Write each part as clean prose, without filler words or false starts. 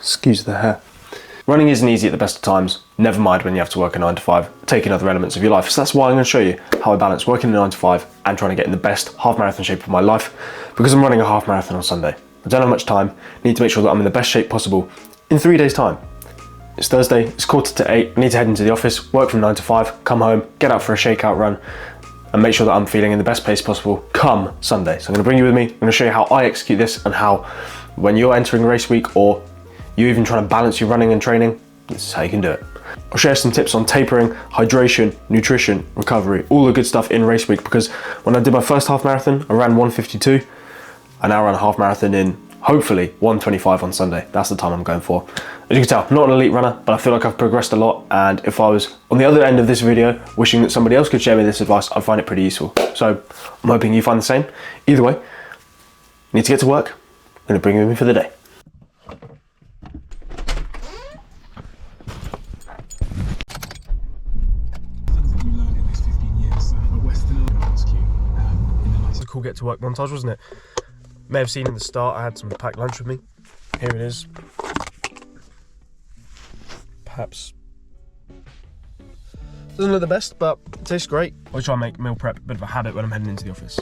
Excuse the hair. Running isn't easy at the best of times, never mind when you have to work a 9 to 5, taking other elements of your life. So that's why I'm going to show you how I balance working a 9 to 5 and trying to get in the best half marathon shape of my life, because I'm running a half marathon on Sunday. I don't have much time, need to make sure that I'm in the best shape possible in 3 days' time. It's Thursday, it's 7:45, I need to head into the office, work from 9 to 5, come home, get out for a shakeout run, and make sure that I'm feeling in the best place possible come Sunday. So I'm going to bring you with me, I'm going to show you how I execute this and how, when you're entering race week or you're even trying to balance your running and training, this is how you can do it. I'll share some tips on tapering, hydration, nutrition, recovery, all the good stuff in race week, because when I did my first half marathon, I ran 1:52. I now run a half marathon in, hopefully, 1:25 on Sunday. That's the time I'm going for. As you can tell, I'm not an elite runner, but I feel like I've progressed a lot, and if I was on the other end of this video wishing that somebody else could share me this advice, I'd find it pretty useful. So I'm hoping you find the same. Either way, need to get to work. I'm going to bring you with me for the day. It's a cool get to work montage, wasn't it? May have seen in the start I had some packed lunch with me. Here it is. Perhaps doesn't look the best, but it tastes great. I try and make meal prep a bit of a habit when I'm heading into the office.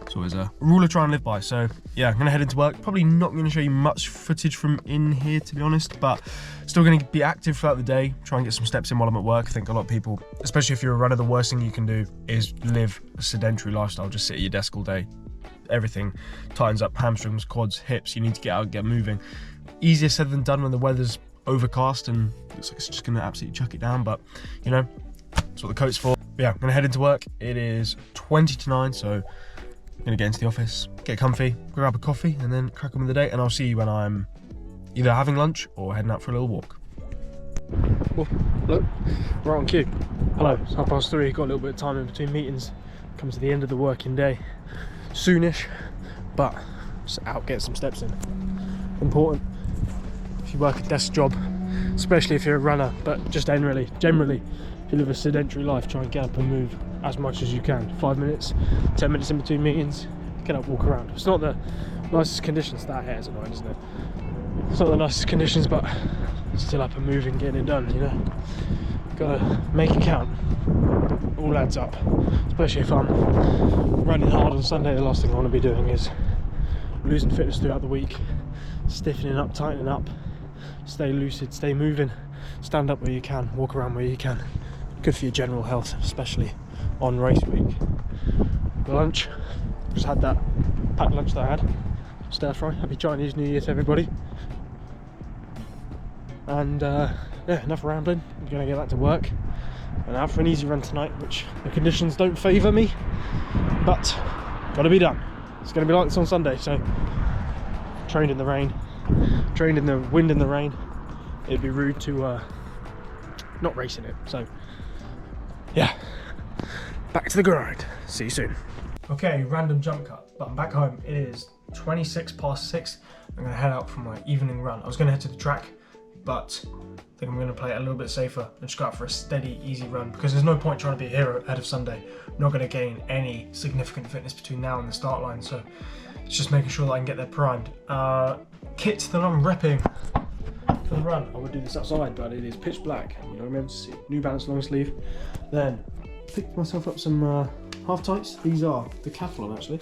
It's always a rule I try and live by. So yeah, I'm gonna head into work. Probably not gonna show you much footage from in here, to be honest, but still gonna be active throughout the day, try and get some steps in while I'm at work. I think a lot of people, especially if you're a runner, the worst thing you can do is live a sedentary lifestyle, just sit at your desk all day. Everything tightens up, hamstrings, quads, hips. You need to get out and get moving. Easier said than done when the weather's overcast and looks like it's just gonna absolutely chuck it down, but you know, that's what the coat's for. But yeah, I'm gonna head into work. It is 20 to 9, so I'm gonna get into the office, get comfy, grab a coffee, and then crack on with the day, and I'll see you when I'm either having lunch or heading out for a little walk. Oh, hello, right on cue. Hello, it's 3:30, got a little bit of time in between meetings, come to the end of the working day soonish, but just out, get some steps in. Important if you work a desk job, especially if you're a runner, but just generally if you live a sedentary life, try and get up and move as much as you can. 5 minutes, 10 minutes in between meetings, get up, walk around. It's not the nicest conditions. That hair's annoying, isn't it? It's not the nicest conditions, but still up and moving, getting it done, you know. Gotta make it count. All adds up, especially if I'm running hard on Sunday. The last thing I want to be doing is losing fitness throughout the week, stiffening up, tightening up. Stay lucid, stay moving, stand up where you can, walk around where you can. Good for your general health, especially on race week. Lunch, just had that packed lunch that I had. Stir fry. Happy Chinese New Year to everybody. And yeah, enough rambling. I'm gonna get back to work and out for an easy run tonight, which the conditions don't favour me, but gotta be done. It's gonna be like this on Sunday, so trained in the rain, trained in the wind and the rain. It'd be rude to not race in it. So yeah, back to the grind. See you soon. Okay, random jump cut, but I'm back home. It is 6:26. I'm gonna head out for my evening run. I was gonna head to the track, but I think I'm gonna play it a little bit safer and just go out for a steady, easy run, because there's no point trying to be a hero ahead of Sunday. I'm not gonna gain any significant fitness between now and the start line, so it's just making sure that I can get there primed. Kit that I'm repping for the run. I would do this outside, but it is pitch black. You know, remember to see New Balance long sleeve. Then picked myself up some half tights. These are Decathlon actually.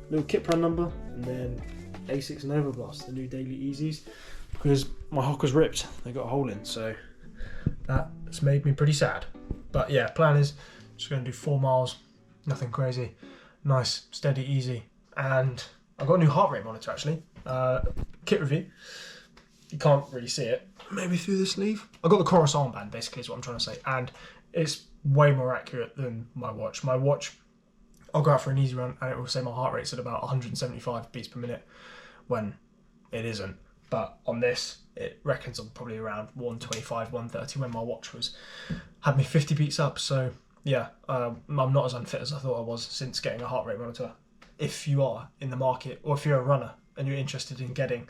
Little kit brand number, and then Asics Nova Blast, the new Daily Easies, because my hock was ripped. They got a hole in, so that's made me pretty sad. But yeah, plan is just going to do 4 miles, nothing crazy, nice, steady, easy. And I've got a new heart rate monitor actually. Kit review. You can't really see it, maybe through the sleeve. I got the Chorus armband, basically is what I'm trying to say, and it's way more accurate than my watch. My watch, I'll go out for an easy run and it will say my heart rate's at about 175 beats per minute when it isn't. But on this, it reckons I'm probably around 125, 130 when my watch had me 50 beats up. So yeah, I'm not as unfit as I thought I was since getting a heart rate monitor. If you are in the market, or if you're a runner and you're interested in getting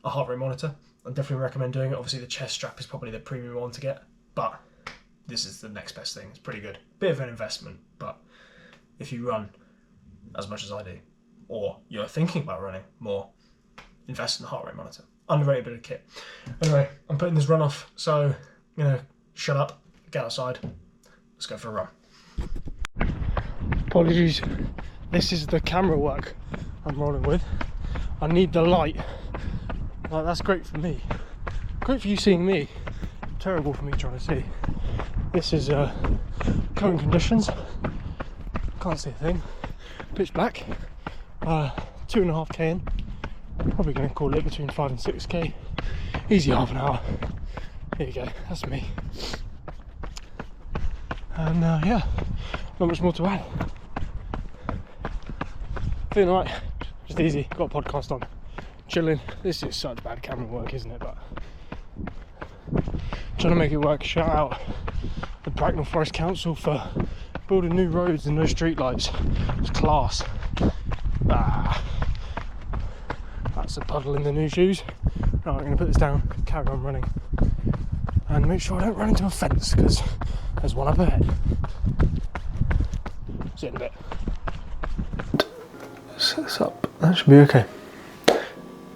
a heart rate monitor, I definitely recommend doing it. Obviously the chest strap is probably the premium one to get, but this is the next best thing. It's pretty good. Bit of an investment, but if you run as much as I do, or you're thinking about running more, invest in a heart rate monitor. underrated bit of kit. Anyway, I'm putting this run off, so I'm gonna shut up, get outside, let's go for a run. Apologies, this is the camera work I'm rolling with. I need the light. Like, that's great for me. Great for you seeing me. Terrible for me trying to see. This is current conditions. Can't see a thing. Pitch black. 2.5k in. Probably going to call it between 5 and 6k. Easy half an hour. Here you go. That's me. And yeah, not much more to add. Feeling alright. Just easy. Got a podcast on. Chilling. This is such bad camera work, isn't it? But trying to make it work. Shout out the Bracknell Forest Council for building new roads and no street lights. It's class. That's a puddle in the new shoes. Right, I'm going to put this down, carry on running, and make sure I don't run into a fence because there's one up ahead. See you in a bit. Set this up. That should be okay.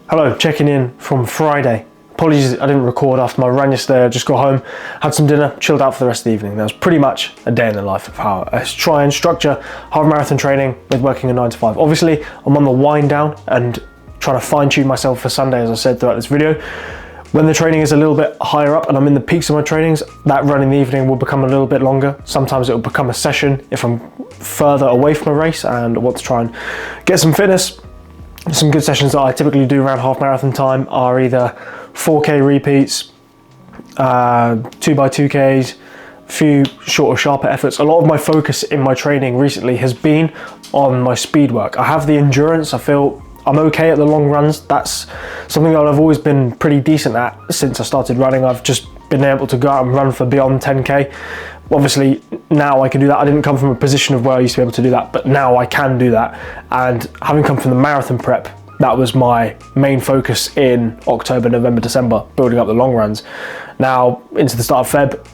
Hello, checking in from Friday. Apologies I didn't record after my run yesterday. I just got home, had some dinner, chilled out for the rest of the evening. That was pretty much a day in the life of how I try and structure half marathon training with working a 9 to 5. Obviously, I'm on the wind down and trying to fine tune myself for Sunday, as I said throughout this video. When the training is a little bit higher up and I'm in the peaks of my trainings, that run in the evening will become a little bit longer. Sometimes it will become a session if I'm further away from a race and I want to try and get some fitness. Some good sessions that I typically do around half marathon time are either 4k repeats, 2x2ks, a few shorter, sharper efforts. A lot of my focus in my training recently has been on my speed work. I have the endurance. I feel I'm okay at the long runs. That's something that I've always been pretty decent at since I started running. I've just been able to go out and run for beyond 10k. Obviously now I can do that. I didn't come from a position of where I used to be able to do that, but now I can do that. And having come from the marathon prep, that was my main focus in October, November, December, building up the long runs. Now into the start of Feb,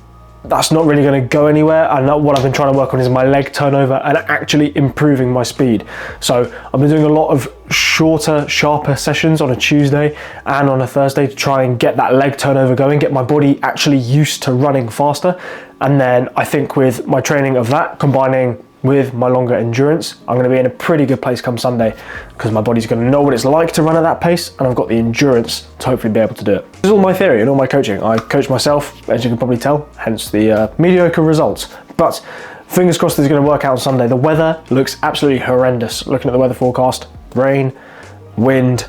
that's not really going to go anywhere, and what I've been trying to work on is my leg turnover and actually improving my speed. So I've been doing a lot of shorter, sharper sessions on a Tuesday and on a Thursday to try and get that leg turnover going, get my body actually used to running faster. And then I think with my training of that combining with my longer endurance, I'm going to be in a pretty good place come Sunday because my body's going to know what it's like to run at that pace, and I've got the endurance to hopefully be able to do it. This is all my theory and all my coaching. I coach myself, as you can probably tell, hence the mediocre results. But fingers crossed this is going to work out on Sunday. The weather looks absolutely horrendous. Looking at the weather forecast, rain, wind,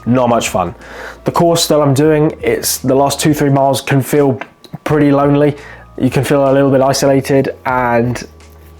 not much fun. The course that I'm doing, it's the last 2-3 miles can feel pretty lonely. You can feel a little bit isolated and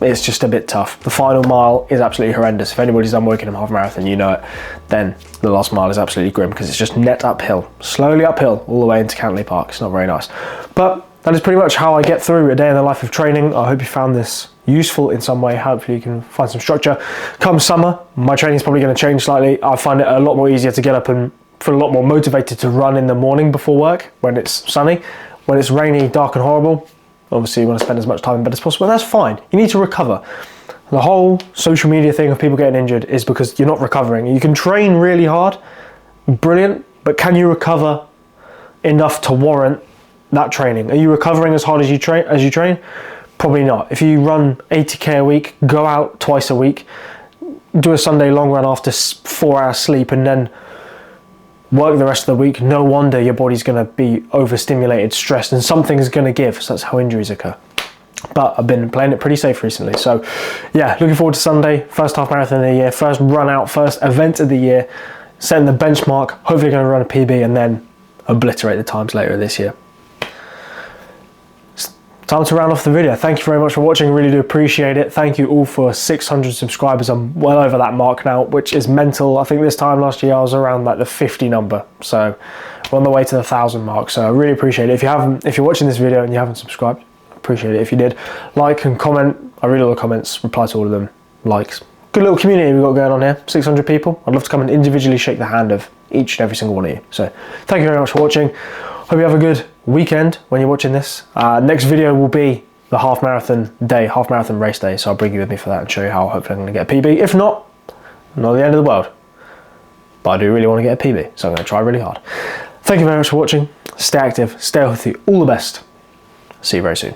it's just a bit tough. The final mile is absolutely horrendous. If anybody's done Wokingham half marathon, you know it. Then the last mile is absolutely grim because it's just net uphill, slowly uphill all the way into Cantley Park. It's not very nice. But that is pretty much how I get through a day in the life of training. I hope you found this useful in some way. Hopefully you can find some structure. Come summer, my training is probably going to change slightly. I find it a lot more easier to get up and feel a lot more motivated to run in the morning before work when it's sunny. When it's rainy, dark and horrible, obviously you want to spend as much time in bed as possible, and that's fine. You need to recover. The whole social media thing of people getting injured is because you're not recovering. You can train really hard, brilliant, but can you recover enough to warrant that training? Are you recovering as hard as you train? Probably not. If you run 80k a week, go out twice a week, do a Sunday long run after 4 hours sleep, and then work the rest of the week, no wonder your body's going to be overstimulated, stressed, and something's going to give. So that's how injuries occur. But I've been playing it pretty safe recently. So yeah, looking forward to Sunday, first half marathon of the year, first run out, first event of the year, setting the benchmark, hopefully going to run a PB and then obliterate the times later this year. Time to round off the video. Thank you very much for watching. Really do appreciate it. Thank you all for 600 subscribers. I'm well over that mark now, which is mental. I think this time last year I was around like the 50 number. So we're on the way to the 1,000 mark. So I really appreciate it. If you're watching this video and you haven't subscribed, I appreciate it if you did. Like and comment. I read all the comments, reply to all of them. Likes. Good little community we've got going on here. 600 people. I'd love to come and individually shake the hand of each and every single one of you. So thank you very much for watching. Hope you have a good weekend when you're watching this. Next video will be the half marathon race day. So I'll bring you with me for that and show you how hopefully I'm going to get a PB. If not the end of the world. But I do really want to get a PB, so I'm going to try really hard. Thank you very much for watching. Stay active, stay healthy, all the best. See you very soon.